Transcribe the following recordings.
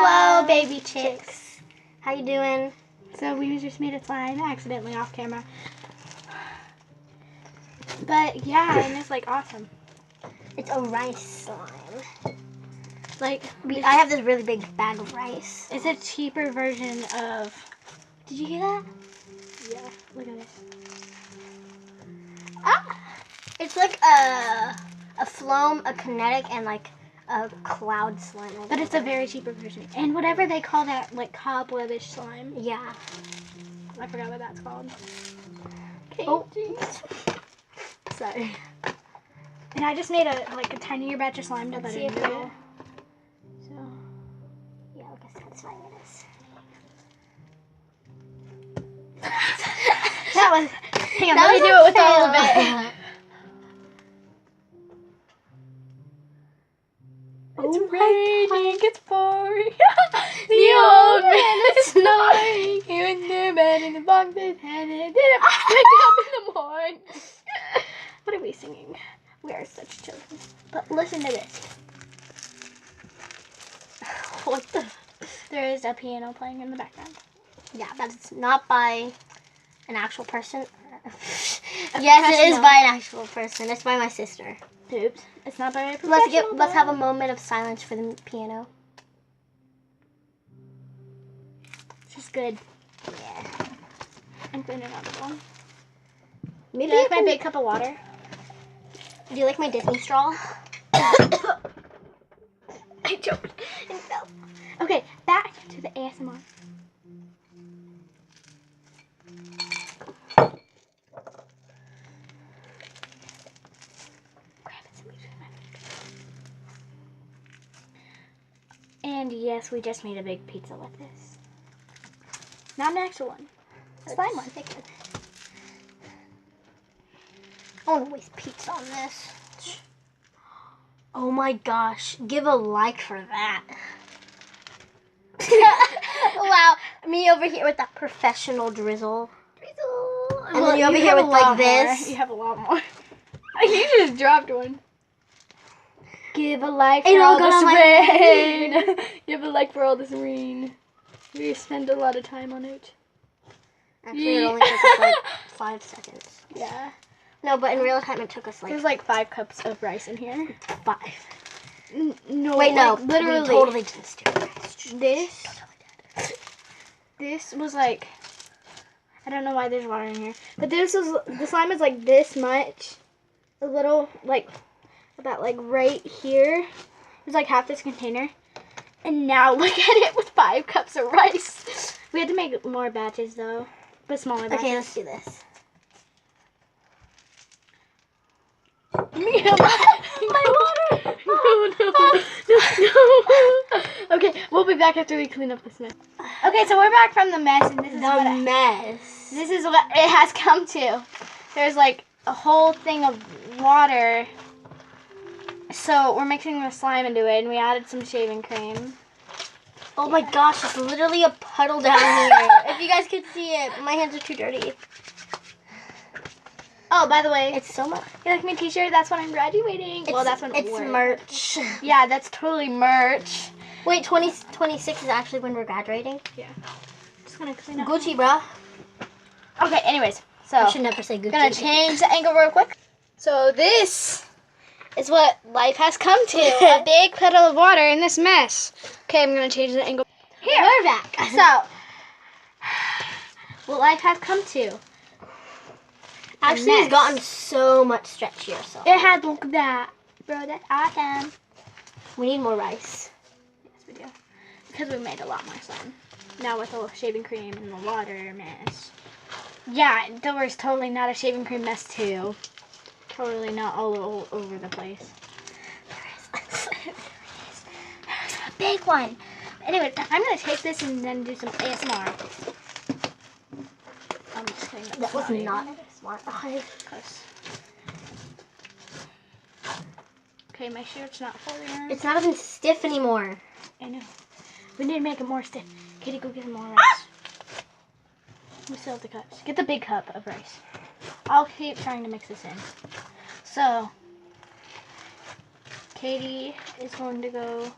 Hello, baby chicks. How you doing? So we just made a slime accidentally off camera. But yeah, and it's like awesome. It's a rice slime. Like I have this really big bag of rice. it's a cheaper version of. Did you hear that? Yeah. Look at this. Ah! It's like a phloem, a kinetic, and like a cloud slime. But it's a very cheaper version. And whatever they call that, like cobwebbish slime. Yeah. I forgot what that's called. Oh. Sorry. And I just made a tinier batch of slime to Let's put see if into it. it'll- So Yeah, look at satisfying it is. that was. Hang on, let me do it with all of it. It's raining, it's pouring. The old man is snoring. He went to bed in the bunk bed and it didn't wake up in the morning. What are we singing? We are such children. But listen to this. What the? There is a piano playing in the background. Yeah, that's not by an actual person. Yes, it is by an actual person. It's by my sister. Oops. It's not by a professional. Let's have a moment of silence for the piano. She's good. Yeah. I'm cleaning out the bowl. Maybe Do you I like my can- big cup of water? Do you like my Disney straw? I choked and fell. Okay, back to the ASMR. And yes, we just made a big pizza with this. Not an actual one. Slime one. I want to waste pizza on this. Oh my gosh. Give a like for that. Wow. Me over here with that professional drizzle. And then you over here with like this. You have a lot more. You just dropped one. Give a like Ain't for all all gonna this like rain. Give a like for all this rain. We spend a lot of time on it. Actually, it only took us like 5 seconds. Yeah. No, but in real time it took us like There's like 5 cups of rice in here. 5. No. Wait, no. like, literally. We totally didn't steal rice. This was like, I don't know why there's water in here, but the slime is like this much, a little like about like right here. It's like half this container, and now look at it with 5 cups of rice. We had to make more batches though, but smaller batches. Okay, let's do this. My water! No. Okay, we'll be back after we clean up this mess. Okay, so we're back from the mess, and this is Mess. This is what it has come to. There's like a whole thing of water. So we're mixing the slime into it, and we added some shaving cream. Oh my gosh, it's literally a puddle down here. If you guys could see it, my hands are too dirty. Oh, by the way, It's so much. you like my t-shirt? That's when I'm graduating. Well, that's when it's we're- merch. Yeah, that's totally merch. Wait, 2026 is actually when we're graduating? Yeah. Just gonna clean up. Gucci, bruh. Okay, anyways. So, I should never say Gucci. gonna change the angle real quick. So this is what life has come to. A big puddle of water in this mess. Okay, I'm gonna change the angle. Here. We're back. So, what life has come to. Actually, it's gotten so much stretchier. So It had, look at that. Bro, that's awesome. we need more rice. Yes, we do. Because we made a lot more slime. Now with the shaving cream and the water mess. Yeah, there was totally not a shaving cream mess too. Totally not all over the place. There's a big one. Anyway, I'm going to take this and then do some ASMR. I'm just cleaning up That was slime. not smart. Cause... Okay, my shirt's not fully on. It's not even stiff anymore. I know. We need to make it more stiff. Kitty, go get some more rice. We still have the cups. Get the big cup of rice. I'll keep trying to mix this in. So, Katie is going to go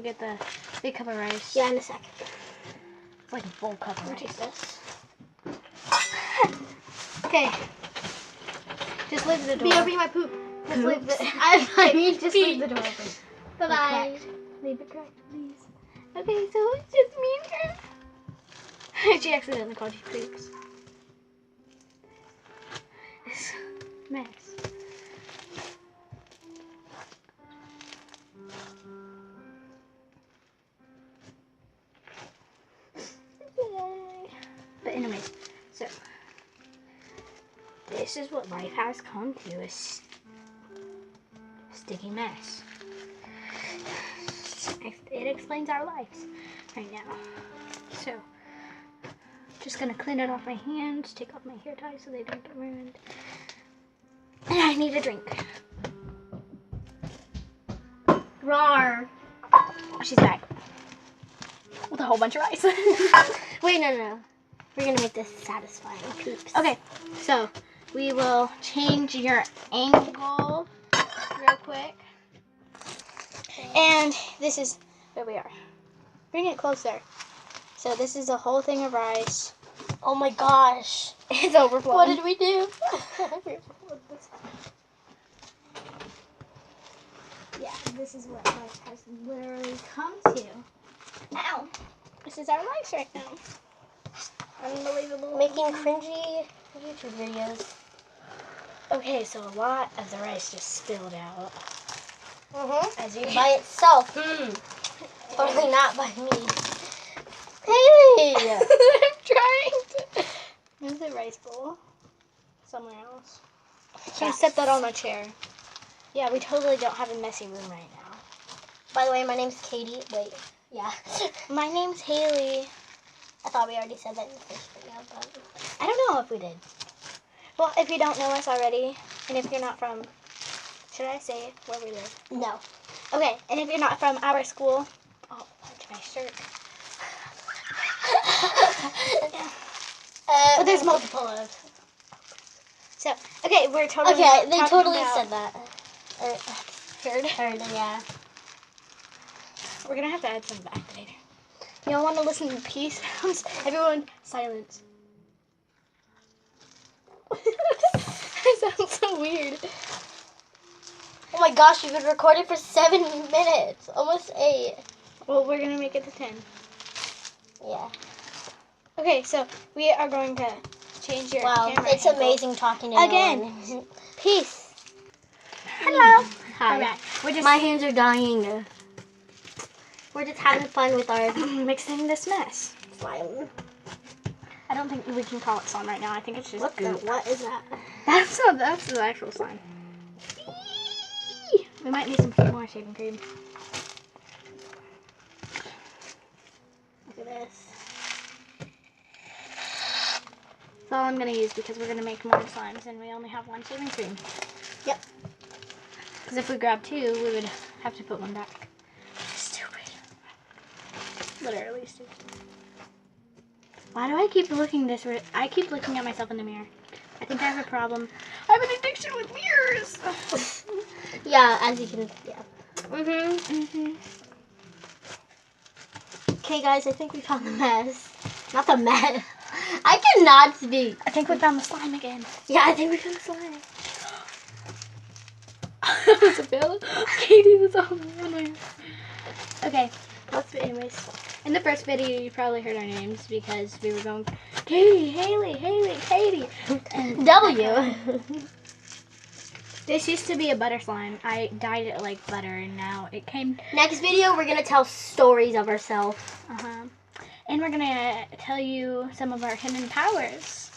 get the big cup of rice. Yeah, in a second. It's like a full cup of rice. Take this. Okay. Just leave the door. Be my poop. Just leave the. I mean, Just leave the door open. Bye bye. Leave it cracked, please. Okay, so it's just me and her. She accidentally called you creeps. This mess. Yay. But anyways, so this is what life has come to, a sticky mess. It explains our lives right now. So, just gonna clean it off my hands, take off my hair ties so they don't get ruined. And I need a drink. Rawr. She's back with a whole bunch of rice. Wait, no. We're gonna make this satisfying, peeps. Okay, so we will change your angle real quick. And this is where we are. Bring it closer. So this is a whole thing of rice. Oh my gosh. It's overflowing. What did we do? Yeah, this is what life has literally come to. Ow. This is our life right now. Unbelievable. Making cringy YouTube videos. Okay, so a lot of the rice just spilled out. As you By itself. Totally not by me. Haley! I'm trying to move the rice bowl somewhere else. Can set that on a chair. Yeah, we totally don't have a messy room right now. By the way, my name's Katie. Wait. Yeah. My name's Haley. I thought we already said that in the first video, but I don't know if we did. Well, if you don't know us already, and if you're not from, should I say where we live? no. Okay, and if you're not from our school, oh, that's my shirt. But there's multiple of. So, okay, we're totally. Okay, they talking totally about- said that. Heard, yeah. We're gonna have to add some back later. You don't want to listen to pea sounds? Everyone, silence. That sounds so weird. Oh my gosh, you've been recording for 7 minutes. Almost 8. Well, we're gonna make it to 10. Yeah. Okay, so we are going to change your Wow, camera it's angle. amazing talking to Again. no one. Peace. Hello. Hi. We're back. We're just My hands are dying. We're just having fun with our mixing this mess. slime. I don't think we can call it slime right now. I think it's just What is that? That's the actual slime. We might need some more shaving cream. Look at this. That's all I'm gonna use because we're gonna make more slimes and we only have one shaving cream. Yep. Because if we grab 2, we would have to put one back. Stupid. Literally stupid. Why do I keep looking this way? I keep looking at myself in the mirror. I think I have a problem. I have an addiction with mirrors. Yeah, as you can, yeah. Okay, guys, I think we found the mess. Not the mess. I cannot speak. I think we found the slime again. Yeah, I think we found the slime. That was a fail. Katie was all running. Okay, anyways. In the first video, you probably heard our names because we were going, Katie, Haley, Katie. And W. This used to be a butter slime. I dyed it like butter, and now it came. Next video, we're going to tell stories of ourselves. And we're gonna tell you some of our hidden powers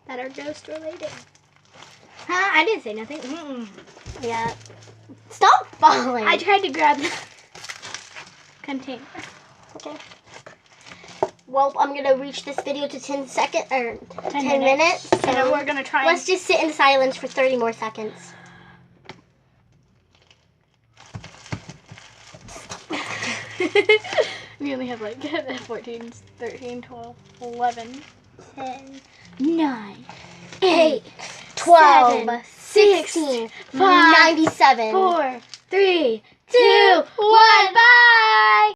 that are ghost related. Huh? I didn't say nothing. Yeah. Stop falling. I tried to grab the container. Okay. Well, I'm going to reach this video to 10 10 minutes. And then we're gonna try. Let's just sit in silence for 30 more seconds. We only have like 14, 13, 12, 11, 10, 9, 8, 12, 6, 16, 5, 97. 4, 3, 2, 1. Bye.